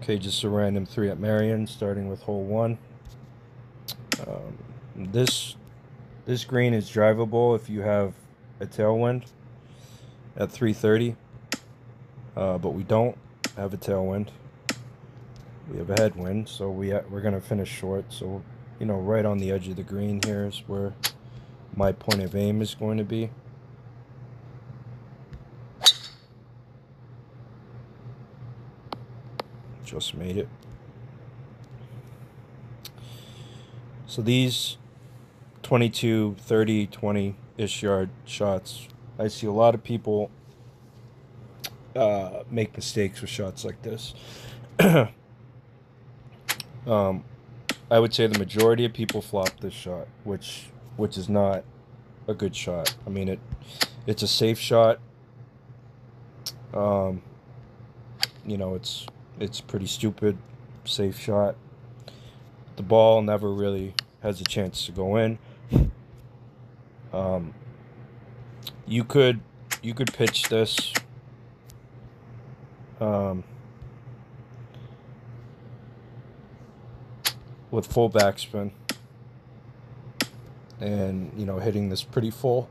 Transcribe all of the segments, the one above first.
Okay, just a random 3 at Merion, starting with hole 1. This green is drivable if you have a tailwind at 330, but we don't have a tailwind. We have a headwind, so we're gonna finish short. So, right on the edge of the green here is where my point of aim is going to be. Just made it. So these 22, 30, 20-ish yard shots, I see a lot of people make mistakes with shots like this. I would say the majority of people flop this shot, which is not a good shot. I mean, it's a safe shot. It's pretty stupid, safe shot. The ball never really has a chance to go in. You could pitch this. With full backspin and hitting this pretty full.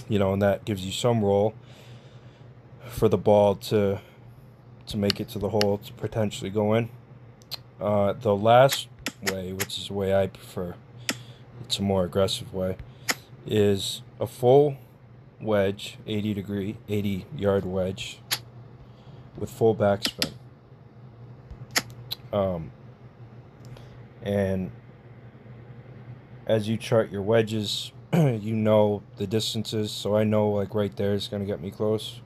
And that gives you some roll for the ball to make it to the hole to potentially go in. The last way, which is the way I prefer, it's a more aggressive way, is a full wedge, 80 yard wedge with full backspin. And as you chart your wedges, you know the distances, so I know like right there is going to get me close.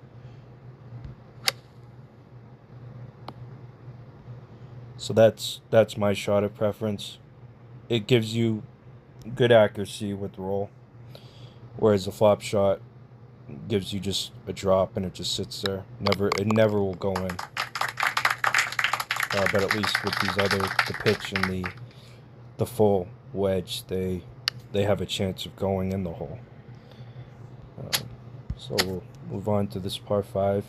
So that's my shot of preference. It gives you good accuracy with roll, whereas the flop shot gives you just a drop and it just sits there. It never will go in. But at least with these the pitch and the full wedge, they have a chance of going in the hole. So we'll move on to this par 5.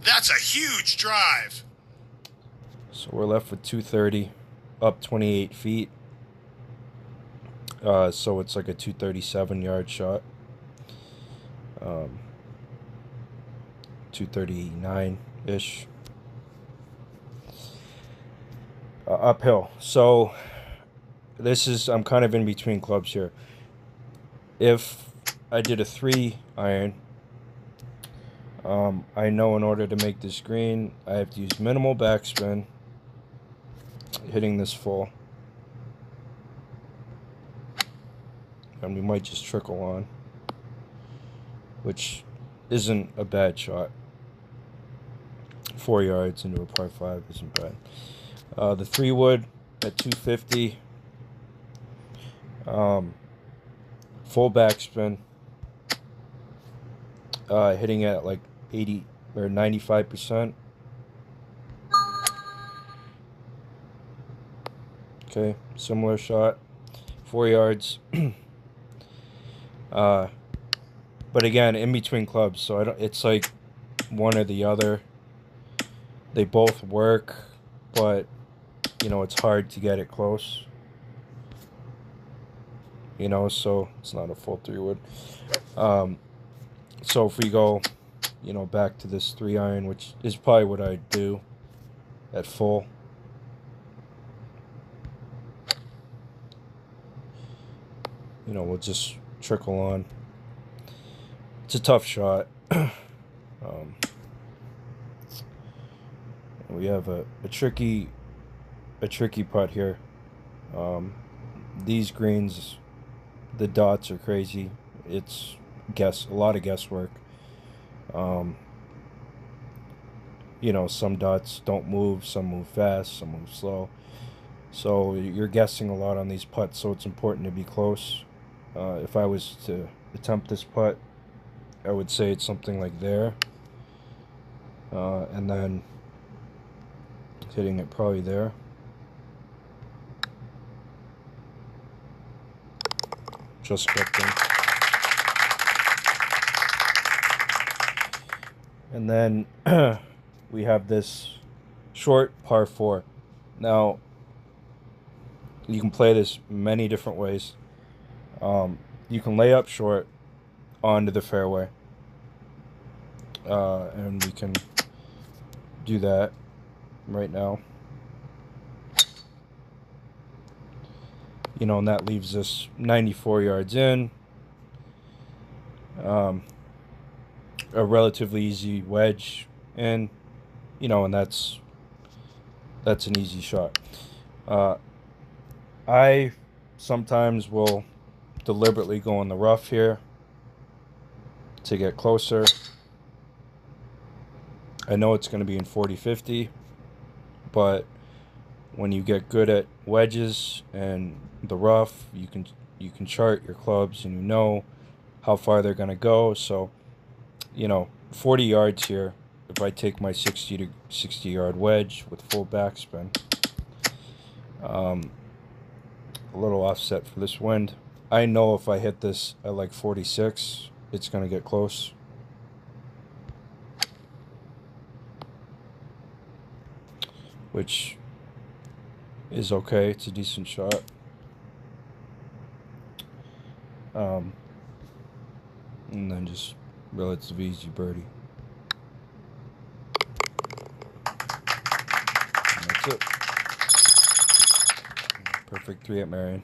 That's a huge drive. So we're left with 230, up 28 feet. So it's like a 237 yard shot. 239-ish. Uphill. So I'm kind of in between clubs here. If I did a 3 iron, I know in order to make this green, I have to use minimal backspin, hitting this full. And we might just trickle on, which isn't a bad shot. 4 yards into a par 5 isn't bad. The 3-wood at 250. Full backspin. Hitting at like 80 or 95%. Okay, similar shot. 4 yards. But again, in between clubs, so it's like one or the other. They both work, but it's hard to get it close. So it's not a full 3-wood. So if we go, back to this 3 iron, which is probably what I'd do at full. We'll just trickle on. It's a tough shot. We have a tricky putt here. These greens, the dots are crazy. It's a lot of guesswork. Some dots don't move, some move fast, some move slow. So you're guessing a lot on these putts, so it's important to be close. If I was to attempt this putt, I would say it's something like there. And then hitting it probably there. just scripting. And then we have this short par 4. Now, you can play this many different ways. You can lay up short onto the fairway. And we can do that right now. You know, and that leaves us 94 yards in. A relatively easy wedge in, you know, and that's an easy shot. I sometimes will deliberately go in the rough here to get closer. I know it's going to be in 40-50, but when you get good at wedges and the rough, you can chart your clubs and you know how far they're going to go. So, you know, 40 yards here, if I take my 60 to 60 yard wedge with full backspin, a little offset for this wind. I know if I hit this at like 46, it's going to get close. Which is okay. It's a decent shot. And then just relatively easy birdie. And that's it. Perfect 3 at Merion.